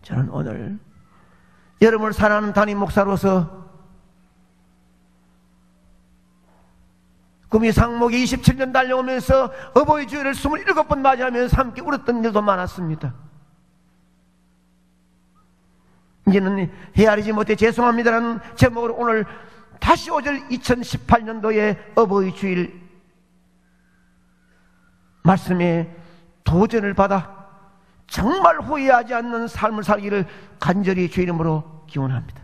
저는 오늘 여러분을 사랑하는 담임 목사로서 구미 상목이 27년 달려오면서 어버이 주일을 27번 맞이하면서 함께 울었던 일도 많았습니다. 이제는 헤아리지 못해 죄송합니다라는 제목으로 오늘 다시 오절 2018년도의 어버이 주일 말씀에 도전을 받아 정말 후회하지 않는 삶을 살기를 간절히 주의 이름으로 기원합니다.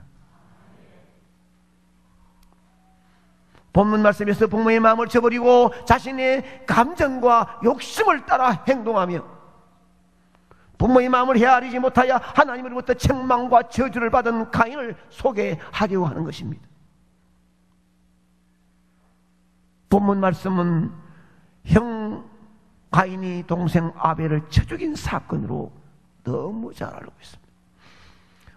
본문 말씀에서 부모의 마음을 저버리고 자신의 감정과 욕심을 따라 행동하며 부모의 마음을 헤아리지 못하여 하나님으로부터 책망과 저주를 받은 가인을 소개하려고 하는 것입니다. 본문 말씀은 형 가인이 동생 아벨을 쳐 죽인 사건으로 너무 잘 알고 있습니다.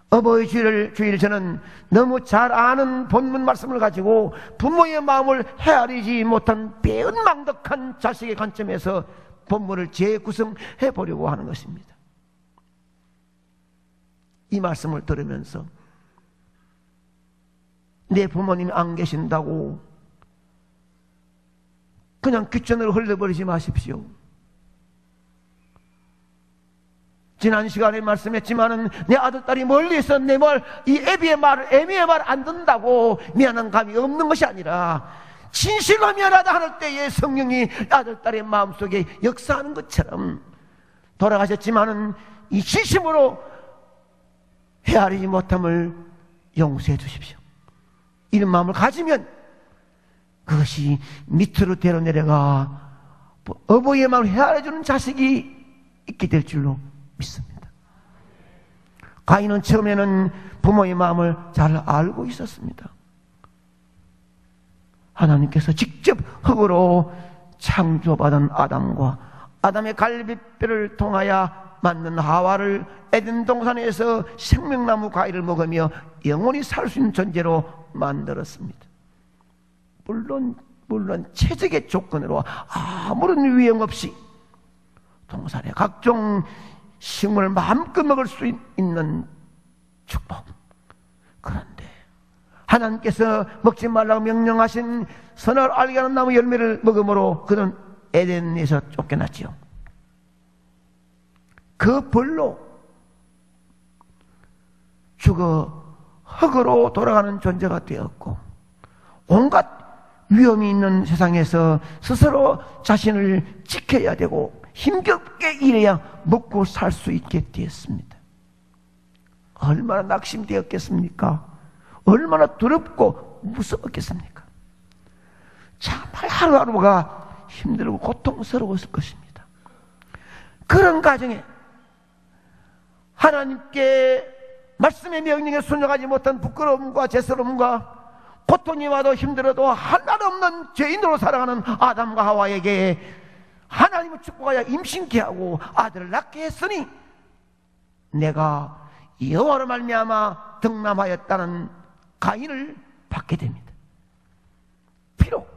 어버이 주일 저는 너무 잘 아는 본문 말씀을 가지고 부모의 마음을 헤아리지 못한 배은망덕한 자식의 관점에서 본문을 재구성해 보려고 하는 것입니다. 이 말씀을 들으면서 내 부모님이 안 계신다고 그냥 귓전으로 흘려버리지 마십시오. 지난 시간에 말씀했지만은 내 아들딸이 멀리서 내 말, 이 애미의 말 안 듣는다고 미안한 감이 없는 것이 아니라 진실로 미안하다 할 때에 성령이 아들딸의 마음속에 역사하는 것처럼 돌아가셨지만은 이 진심으로 헤아리지 못함을 용서해 주십시오. 이런 마음을 가지면 그것이 밑으로 대로 내려가 어버이의 마음을 헤아려주는 자식이 있게 될 줄로 믿습니다. 가인은 처음에는 부모의 마음을 잘 알고 있었습니다. 하나님께서 직접 흙으로 창조받은 아담과 아담의 갈비뼈를 통하여 만든 하와를 에덴 동산에서 생명나무 과일을 먹으며 영원히 살 수 있는 존재로 만들었습니다. 물론 최적의 조건으로 아무런 위험 없이 동산의 각종 식물을 마음껏 먹을 수 있는 축복. 그런데 하나님께서 먹지 말라고 명령하신 선을 알게 하는 나무 열매를 먹음으로 그는 에덴에서 쫓겨났지요. 그 벌로 죽어 흙으로 돌아가는 존재가 되었고 온갖 위험이 있는 세상에서 스스로 자신을 지켜야 되고 힘겹게 일해야 먹고 살 수 있게 되었습니다. 얼마나 낙심되었겠습니까? 얼마나 두렵고 무서웠겠습니까? 정말 하루하루가 힘들고 고통스러웠을 것입니다. 그런 가정에 하나님께 말씀의 명령에 순종하지 못한 부끄러움과 죄스러움과 고통이 와도 힘들어도 하나 없는 죄인으로 살아가는 아담과 하와에게 하나님을 축복하여 임신케 하고 아들을 낳게 했으니 내가 여호와로 말미암아 득남하였다는 가인을 받게 됩니다. 비록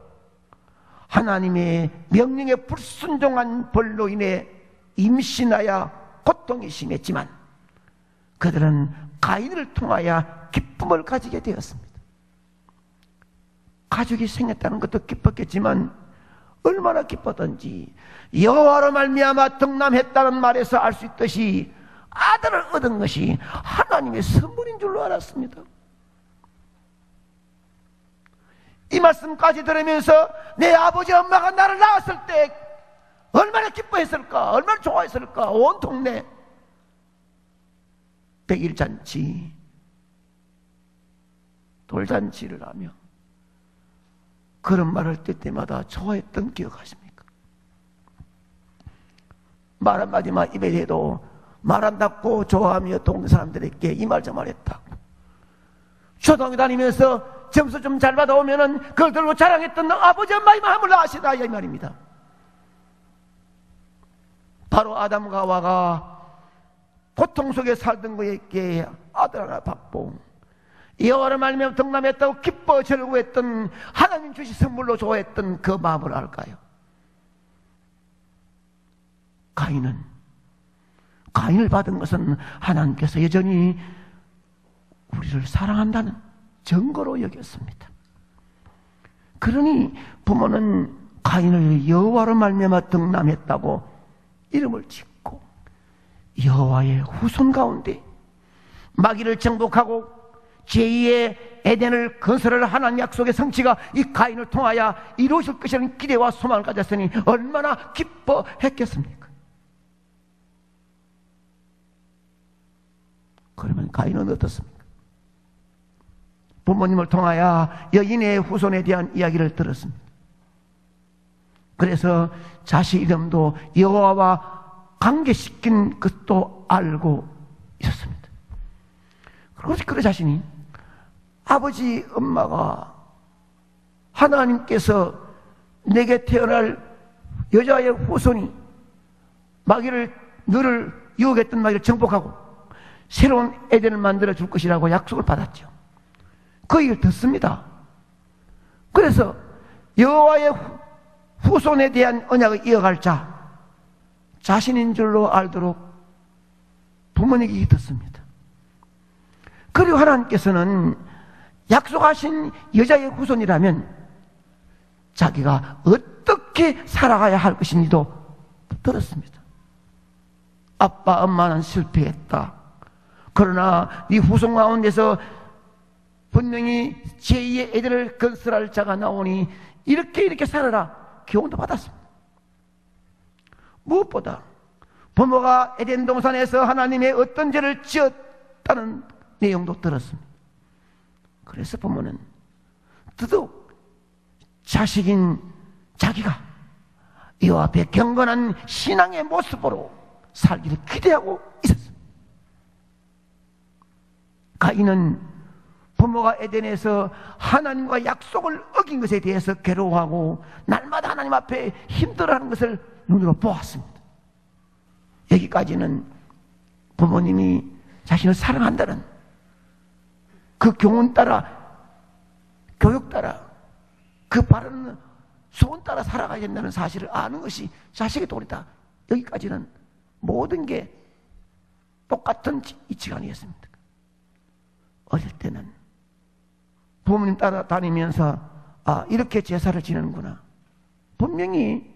하나님의 명령에 불순종한 벌로 인해 임신하여 고통이 심했지만 그들은 가인을 통하여 기쁨을 가지게 되었습니다. 가족이 생겼다는 것도 기뻤겠지만 얼마나 기뻤던지 여호와로 말미암아 득남했다는 말에서 알 수 있듯이 아들을 얻은 것이 하나님의 선물인 줄로 알았습니다. 이 말씀까지 들으면서 내 아버지 엄마가 나를 낳았을 때 얼마나 기뻐했을까, 얼마나 좋아했을까. 온 동네 백일잔치, 돌잔치를 하며 그런 말을 뜰 때마다 좋아했던 기억하십니까? 말 한마디만 입에 대도 말 한다고 좋아하며 동네 사람들에게 이 말 저 말 했다. 초등학교 다니면서 점수 좀 잘 받아오면은 그걸 들고 자랑했던 아버지 엄마의 마음을 아시다 이 말입니다. 바로 아담과 하와가 고통 속에 살던 그에게 아들 하나 받고 여호와를 말미암아 득남했다고 기뻐 즐거워했던 하나님 주신 선물로 좋아했던 그 마음을 알까요? 가인은 가인을 받은 것은 하나님께서 여전히 우리를 사랑한다는 증거로 여겼습니다. 그러니 부모는 가인을 여호와로 말미암아 득남했다고 이름을 짓고 여호와의 후손 가운데 마귀를 정복하고 제2의 에덴을 건설할 하나님 약속의 성취가 이 가인을 통하여 이루어질 것이라는 기대와 소망을 가졌으니 얼마나 기뻐했겠습니까? 그러면 가인은 어떻습니까? 부모님을 통하여 여인의 후손에 대한 이야기를 들었습니다. 그래서 자식 이름도 여호와와 관계시킨 것도 알고 있었습니다. 그리고 그 자신이 아버지 엄마가 하나님께서 내게 태어날 여자의 후손이 너를 유혹했던 마귀를 정복하고 새로운 에덴을 만들어 줄 것이라고 약속을 받았죠. 그 얘기를 듣습니다. 그래서 여호와의 후손에 대한 언약을 이어갈 자신인 줄로 알도록 부모님에게 듣습니다. 그리고 하나님께서는 약속하신 여자의 후손이라면 자기가 어떻게 살아가야 할 것인지도 들었습니다. 아빠 엄마는 실패했다. 그러나 네 후손 가운데서 분명히 제2의 에덴을 건설할 자가 나오니 이렇게 살아라 교훈도 받았습니다. 무엇보다 부모가 에덴 동산에서 하나님의 어떤 죄를 지었다는 내용도 들었습니다. 그래서 부모는 더더욱 자식인 자기가 이와 앞에 경건한 신앙의 모습으로 살기를 기대하고 있었습니다. 가인은 부모가 에덴에서 하나님과 약속을 어긴 것에 대해서 괴로워하고 날마다 하나님 앞에 힘들어하는 것을 눈으로 보았습니다. 여기까지는 부모님이 자신을 사랑한다는 그 교훈 따라, 교육 따라, 그 바른 소원 따라 살아가야 된다는 사실을 아는 것이 자식의 도리다. 여기까지는 모든 게 똑같은 이치가 아니었습니다. 어릴 때는 부모님 따라다니면서 이렇게 제사를 지내는구나. 분명히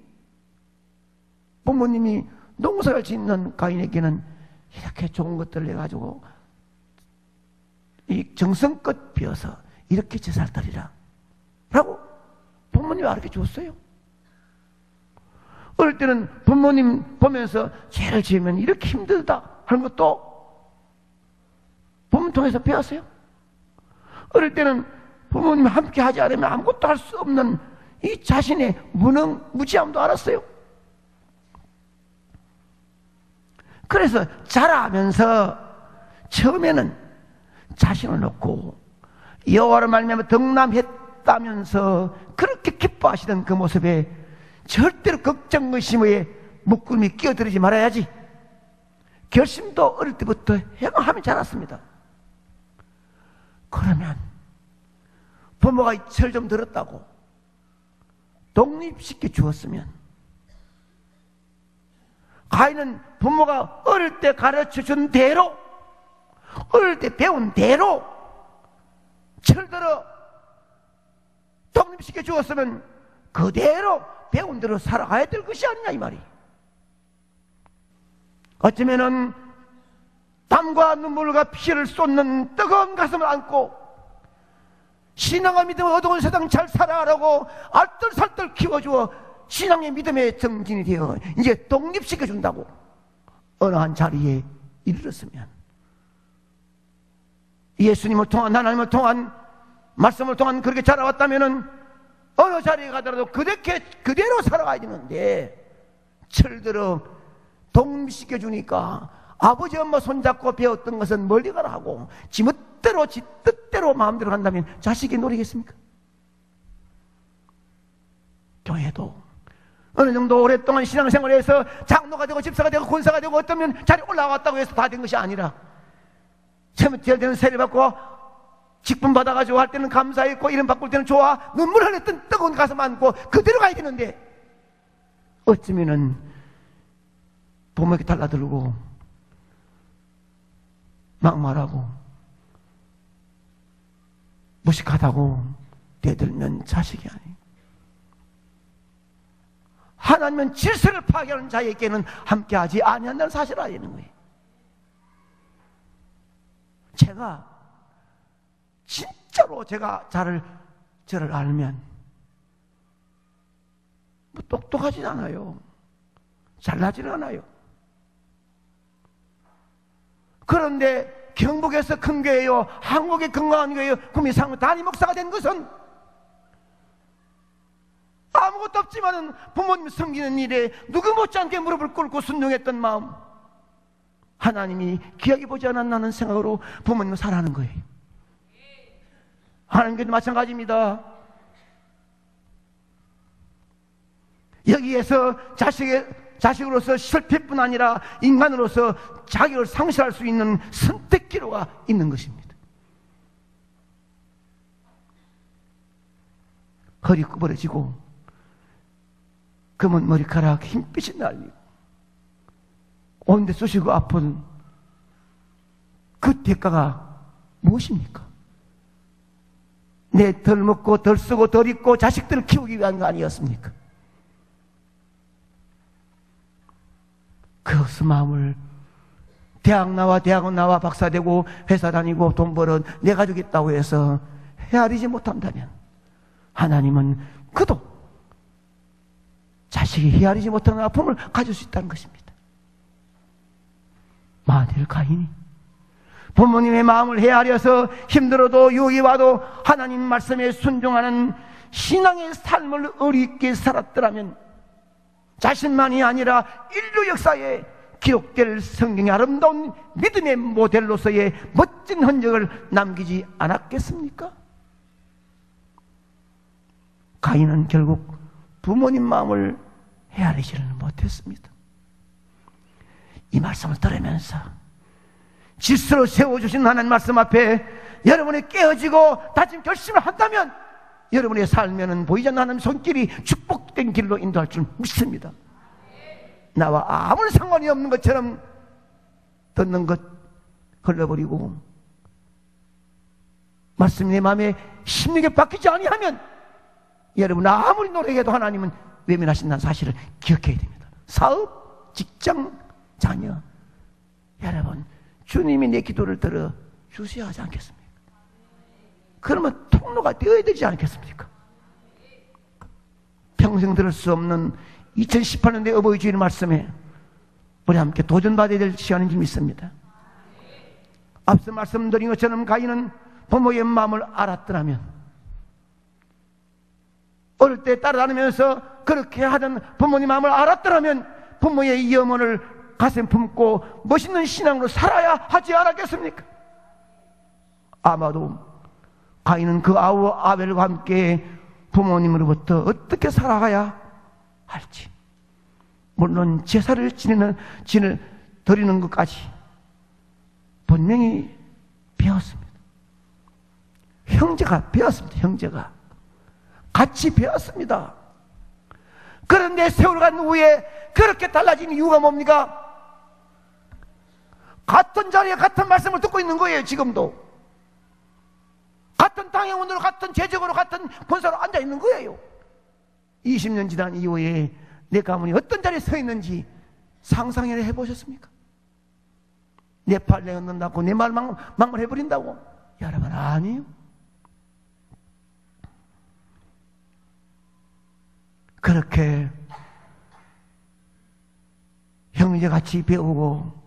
부모님이 농사를 짓는 가인에게는 이렇게 좋은 것들을 해가지고 이 정성껏 비어서 이렇게 제사를 드리라 라고 부모님이 가르쳐 줬어요. 어릴 때는 부모님 보면서 죄를 지으면 이렇게 힘들다 하는 것도 부모님 통해서 배웠어요. 어릴 때는 부모님이 함께 하지 않으면 아무것도 할 수 없는 이 자신의 무능무지함도 알았어요. 그래서 자라면서 처음에는 자신을 놓고 여호와를 말미암아 득남했다면서 그렇게 기뻐하시던 그 모습에 절대로 걱정 의심의 묶음이 끼어들지 말아야지 결심도 어릴 때부터 행하며 자랐습니다. 그러면 부모가 철 좀 들었다고 독립시켜 주었으면 가인은 부모가 어릴 때 가르쳐 준 대로 어릴 때 배운 대로 철들어 독립시켜 주었으면 그대로 배운 대로 살아가야 될 것이 아니냐 이 말이. 어쩌면은 땀과 눈물과 피를 쏟는 뜨거운 가슴을 안고 신앙과 믿음을 어두운 세상 잘 살아가라고 알뜰살뜰 키워주어 신앙의 믿음의 정진이 되어 이제 독립시켜준다고 어느 한 자리에 이르렀으면 예수님을 통한 하나님을 통한 말씀을 통한 그렇게 자라왔다면은 어느 자리에 가더라도 그대로 살아가야 되는데 철들어 독립시켜주니까 아버지 엄마 손잡고 배웠던 것은 멀리 가라 하고 지 멋대로 지 뜻대로 마음대로 간다면 자식이 노리겠습니까? 교회도 어느 정도 오랫동안 신앙생활에서 장로가 되고 집사가 되고 권사가 되고 어쩌면 자리 올라왔다고 해서 다 된 것이 아니라 제일 때는 세례 받고 직분 받아가지고 할 때는 감사했고 이름 바꿀 때는 좋아 눈물 흘렸던 뜨거운 가슴 안고 그대로 가야 되는데 어쩌면은 부모에게 달라들고 막말하고 무식하다고 대들면 자식이 아니에요. 하나님은 질서를 파괴하는 자에게는 함께하지 아니한다는 사실을 알리는 거예요. 제가 진짜로 제가 저를 알면 뭐 똑똑하진 않아요. 잘나지는 않아요. 그런데 경북에서 큰 교회요, 한국의 건강한 교회요, 구미상무 단임 목사가 된 것은 아무것도 없지만은 부모님 섬기는 일에 누구 못지않게 무릎을 꿇고 순종했던 마음, 하나님이 귀하게 보지 않았나는 생각으로 부모님을 사랑하는 거예요. 하나님께도 마찬가지입니다. 여기에서 자식으로서 실패뿐 아니라 인간으로서 자격을 상실할 수 있는 선택기로가 있는 것입니다. 허리 구부러지고 검은 머리카락 흰빛이 날리고 온데 쑤시고 아픈 그 대가가 무엇입니까? 내 덜 먹고 덜 쓰고 덜 입고 자식들을 키우기 위한 거 아니었습니까? 그 마음을 대학원 나와 박사 되고 회사 다니고 돈 벌어 내 가족 있다고 해서 헤아리지 못한다면 하나님은 그도 자식이 헤아리지 못하는 아픔을 가질 수 있다는 것입니다. 만일 가인이 부모님의 마음을 헤아려서 힘들어도 유혹이 와도 하나님 말씀에 순종하는 신앙의 삶을 의리 있게 살았더라면 자신만이 아니라 인류 역사에 기록될 성경의 아름다운 믿음의 모델로서의 멋진 흔적을 남기지 않았겠습니까? 가인은 결국 부모님 마음을 헤아리지는 못했습니다. 이 말씀을 들으면서 질서로 세워주신 하나님 말씀 앞에 여러분이 깨어지고 다짐 결심을 한다면 여러분의 삶에는 보이지 않는 하나님의 손길이 축복된 길로 인도할 줄 믿습니다. 나와 아무런 상관이 없는 것처럼 듣는 것 흘러버리고 말씀이 내 마음에 심리게 바뀌지 아니하면 여러분 아무리 노력해도 하나님은 외면하신다는 사실을 기억해야 됩니다. 사업, 직장, 자녀, 여러분 주님이 내 기도를 들어 주셔야 하지 않겠습니까? 그러면 통로가 되어야 되지 않겠습니까? 평생 들을 수 없는 2018년대 어버이 주일 말씀에 우리 함께 도전받아야 될 시간인 줄 믿습니다. 앞서 말씀드린 것처럼 가인은 부모의 마음을 알았더라면 어릴 때 따라다니면서 그렇게 하던 부모님 마음을 알았더라면 부모의 염원을 가슴 품고 멋있는 신앙으로 살아야 하지 않았겠습니까? 아마도 가인은 그 아우 아벨과 함께 부모님으로부터 어떻게 살아가야 할지, 물론 제사를 드리는 것까지 분명히 배웠습니다. 형제가 배웠습니다. 형제가 같이 배웠습니다. 그런데 세월 간 후에 그렇게 달라진 이유가 뭡니까? 같은 자리에 같은 말씀을 듣고 있는 거예요. 지금도 같은 당행원으로 같은 재적으로 같은 권사로 앉아 있는 거예요. 20년 지난 이후에 내 가문이 어떤 자리에 서 있는지 상상이나 해보셨습니까? 내 팔 내놓는다고 내 말 막말해버린다고? 여러분 아니에요. 그렇게 형제같이 배우고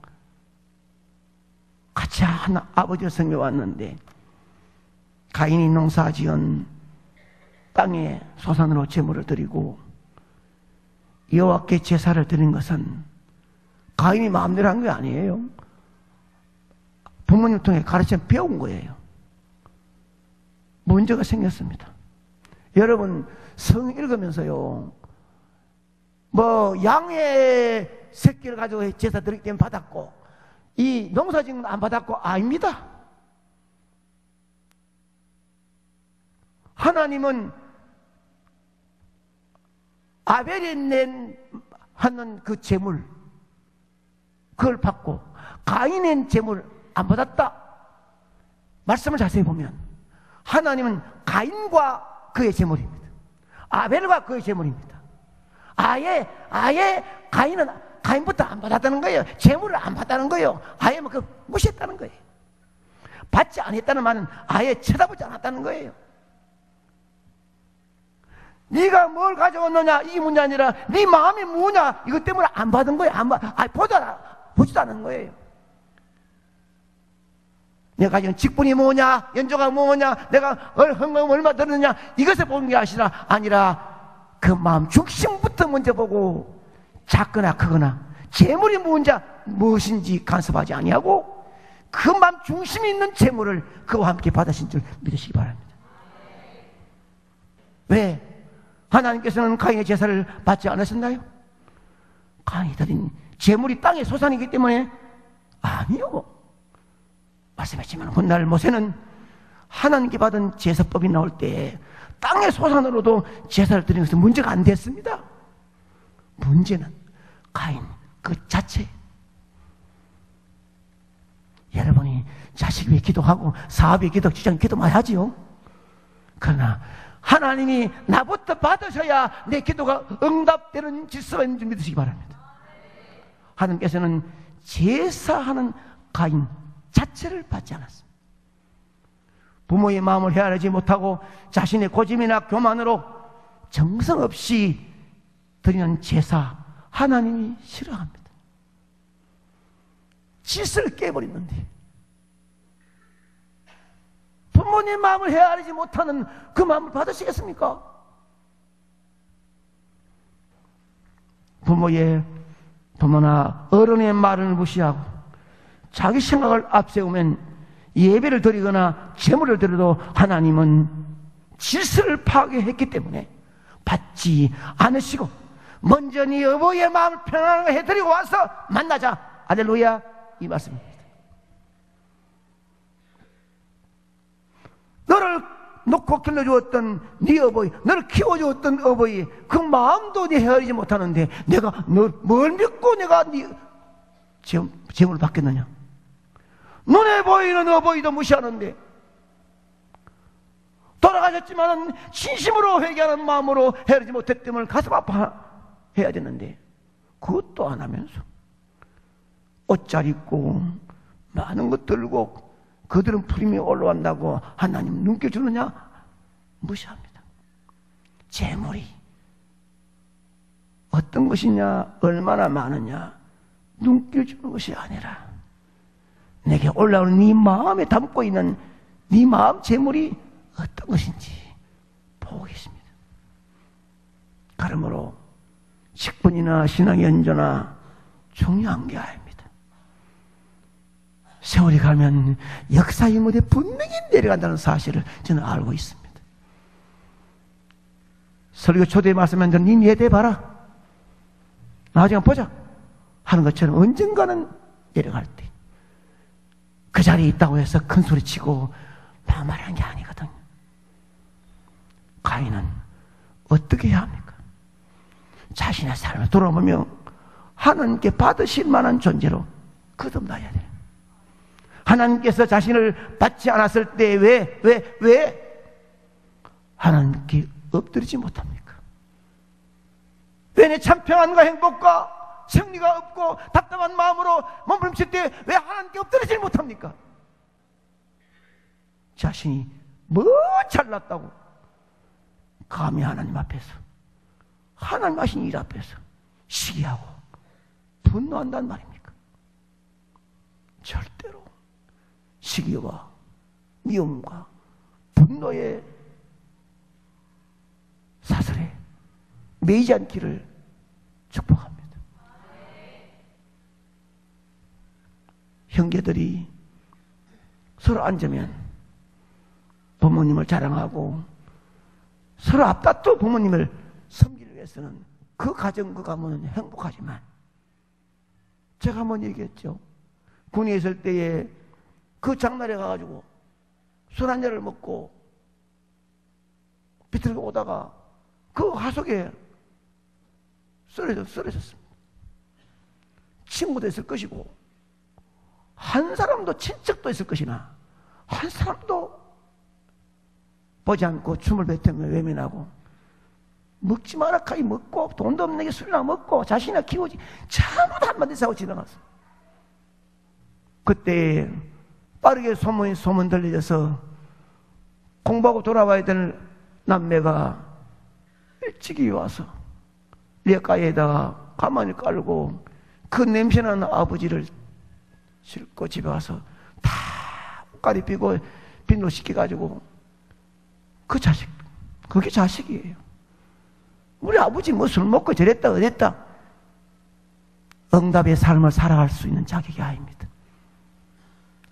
같이 한 아버지를 섬겨왔는데 가인이 농사지은 땅에 소산으로 제물을 드리고 여호와께 제사를 드린 것은 가인이 마음대로 한 게 아니에요. 부모님 통해 가르쳐 배운 거예요. 문제가 생겼습니다. 여러분 성 읽으면서요, 뭐 양의 새끼를 가지고 제사 드리기 때문에 받았고 이 농사지은 건 안 받았고 아닙니다. 하나님은 아벨이 하는 그 제물 그걸 받고 가인의 제물 안 받았다. 말씀을 자세히 보면 하나님은 가인과 그의 제물입니다. 아벨과 그의 제물입니다. 아예 가인부터 안 받았다는 거예요. 제물을 안 받았다는 거예요. 아예 무시했다는 거예요. 받지 않았다는 말은 아예 쳐다보지 않았다는 거예요. 네가 뭘 가져왔느냐 이 문제 아니라 네 마음이 뭐냐 이것 때문에 안 받은 거예요. 보지도 않은 거예요. 내가 가진 직분이 뭐냐, 연조가 뭐냐, 내가 헌금 얼마 들었느냐 이것을 보는 게 아니라 그 마음 중심부터 먼저 보고 작거나 크거나 재물이 무엇인지 간섭하지 아니하고 그 마음 중심에 있는 재물을 그와 함께 받으신 줄 믿으시기 바랍니다. 왜? 하나님께서는 가인의 제사를 받지 않으셨나요? 가인이 드린 재물이 땅의 소산이기 때문에 아니요. 말씀했지만 훗날 모세는 하나님께 받은 제사법이 나올 때 땅의 소산으로도 제사를 드리는 것은 문제가 안 됐습니다. 문제는 가인 그 자체. 여러분이 자식 위해 기도하고 사업 위해 기도 많이 하지요. 그러나 하나님이 나부터 받으셔야 내 기도가 응답되는 질서가 있는 줄 믿으시기 바랍니다. 하나님께서는 제사하는 가인 자체를 받지 않았습니다. 부모의 마음을 헤아리지 못하고 자신의 고집이나 교만으로 정성 없이 드리는 제사 하나님이 싫어합니다. 질서를 깨버리는데 부모님 마음을 헤아리지 못하는 그 마음을 받으시겠습니까? 부모나 어른의 말을 무시하고 자기 생각을 앞세우면 예배를 드리거나 제물을 드려도 하나님은 질서를 파괴했기 때문에 받지 않으시고 먼저 네 어버이의 마음을 편안하게 해드리고 와서 만나자. 할렐루야, 이 말씀입니다. 너를 놓고 길러주었던 네 어버이, 너를 키워주었던 어버이, 그 마음도 네 헤아리지 못하는데 내가 너 뭘 믿고 내가 네 제물을 받겠느냐? 눈에 보이는 어버이도 무시하는데 돌아가셨지만 진심으로 회개하는 마음으로 헤아리지 못했음을 가슴 아파해야 되는데 그것도 안 하면서 옷 잘 입고 많은 것 들고 그들은 푸림이 올라간다고 하나님 눈길 주느냐? 무시합니다. 재물이 어떤 것이냐, 얼마나 많으냐 눈길 주는 것이 아니라 내게 올라오는 네 마음에 담고 있는 네 마음 재물이 어떤 것인지 보고 계십니다. 그러므로 직분이나 신앙의 연조나 중요한 게 아닙니다. 세월이 가면 역사의 무대에 분명히 내려간다는 사실을 저는 알고 있습니다. 설교 초대에 말씀한 님 예대해 봐라. 나중에 보자 하는 것처럼 언젠가는 내려갈 때 그 자리에 있다고 해서 큰 소리치고 막 말하는 게 아니거든요. 가인은 어떻게 해야 합니까? 자신의 삶을 돌아보며 하나님께 받으실 만한 존재로 거듭나야 돼요. 하나님께서 자신을 받지 않았을 때 왜 하나님께 엎드리지 못합니까? 왜 내 참 평안과 행복과 승리가 없고 답답한 마음으로 몸부림칠 때 왜 하나님께 엎드리지 못합니까? 자신이 뭐 잘났다고 감히 하나님 앞에서 하나님 하신 일 앞에서 시기하고 분노한단 말입니까? 절대로 시기와 미움과 분노의 사슬에 매이지 않기를 축복합니다. 형제들이 서로 앉으면 부모님을 자랑하고 서로 앞다투어 부모님을 섬기기 위해서는 그 가정, 그 가문은 행복하지만 제가 한번 얘기했죠. 군에 있을 때에 그 장날에 가가지고 술 한 잔을 먹고 비틀고 오다가 그 하속에 쓰러졌습니다. 친구도 있을 것이고 한 사람도 친척도 있을 것이나 한 사람도 보지 않고 춤을 뱉으며 외면하고 먹지 마라 카이 먹고 돈도 없는 게 술이나 먹고 자신이나 키우지 아무도 한마디 하고 지나갔어. 그때 빠르게 소문 들려져서 공부하고 돌아와야 될 남매가 일찍이 와서 례가에다가 가만히 깔고 그 냄새나는 아버지를 싣고 집에 와서 다 옷가리 삐고 빈로 씻겨가지고 그 자식, 그게 자식이에요. 우리 아버지 뭐 술 먹고 저랬다 어랬다. 응답의 삶을 살아갈 수 있는 자격이 아닙니다.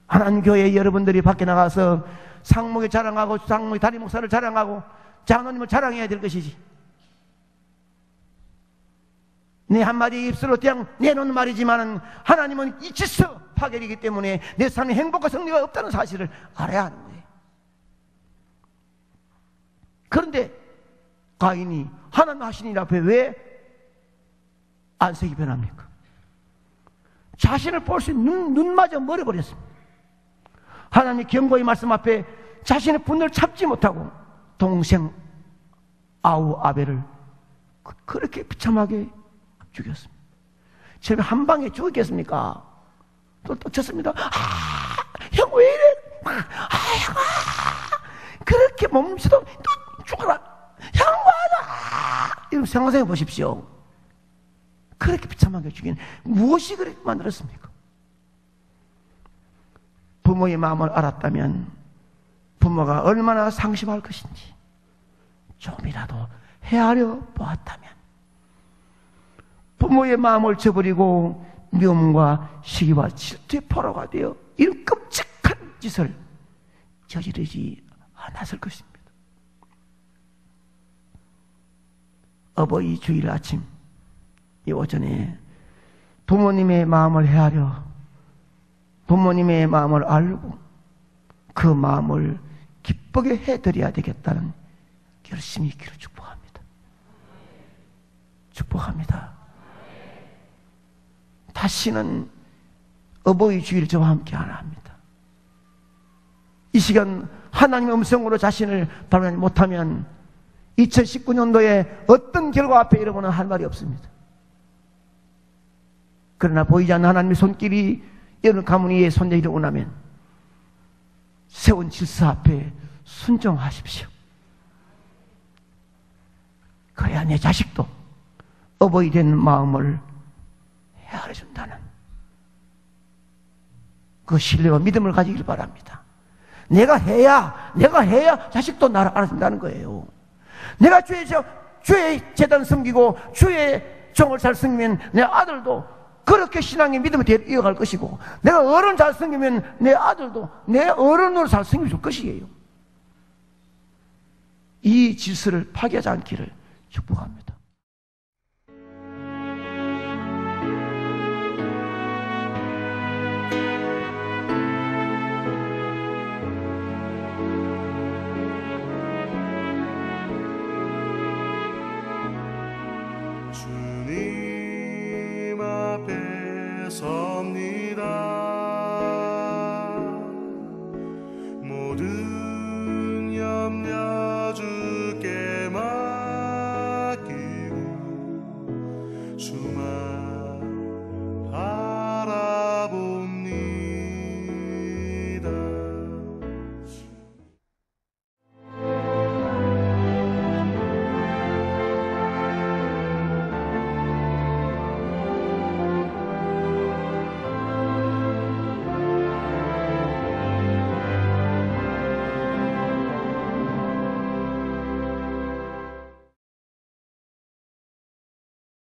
하나님 교회 여러분들이 밖에 나가서 상목에 자랑하고 상목의 다리 목사를 자랑하고 장로님을 자랑해야 될 것이지. 내 한마디 입술로 그냥 내놓는 말이지만은 하나님은 이 질서 파괴이기 때문에 내 삶에 행복과 승리가 없다는 사실을 알아야 하는 거예요. 그런데 가인이 하나님 하신 일 앞에 왜 안색이 변합니까? 자신을 볼 수 있는 눈마저 멀어버렸습니다. 하나님의 경고의 말씀 앞에 자신의 분노를 참지 못하고 동생 아우 아벨을 그렇게 비참하게 죽였습니다. 처음에 한 방에 죽었겠습니까? 또 쳤습니다. 형 왜 이래? 그렇게 몸치도 또 죽어라. 형 와라. 이런 생각해 보십시오. 그렇게 비참하게 죽인 무엇이 그렇게 만들었습니까? 부모의 마음을 알았다면 부모가 얼마나 상심할 것인지 좀이라도 헤아려 보았다면 부모의 마음을 저버리고 미움과 시기와 질투의 포로가 되어 이런 끔찍한 짓을 저지르지 않았을 것입니다. 어버이 주일 아침 이 오전에 부모님의 마음을 헤아려 부모님의 마음을 알고 그 마음을 기쁘게 해드려야 되겠다는 열심히 있기를 축복합니다. 축복합니다. 다시는 어버이 주일 저와 함께 안 합니다. 이 시간 하나님의 음성으로 자신을 발견하지 못하면 2019년도에 어떤 결과 앞에 여러분은 할 말이 없습니다. 그러나 보이지 않는 하나님의 손길이 여러분 가문 위에 손대기를 원하면 세운 질서 앞에 순종하십시오. 그래야 내 자식도 어버이 된 마음을 헤아려준다는 그 신뢰와 믿음을 가지길 바랍니다. 내가 해야 자식도 나를 알아준다는 거예요. 내가 주의 재단 섬기고 주의 종을 잘 섬기면 내 아들도 그렇게 신앙의 믿음을 이어갈 것이고, 내가 어른 잘 섬기면 내 아들도 내 어른으로 잘 섬겨줄 것이에요. 이 질서를 파괴하지 않기를 축복합니다. 주님 앞에서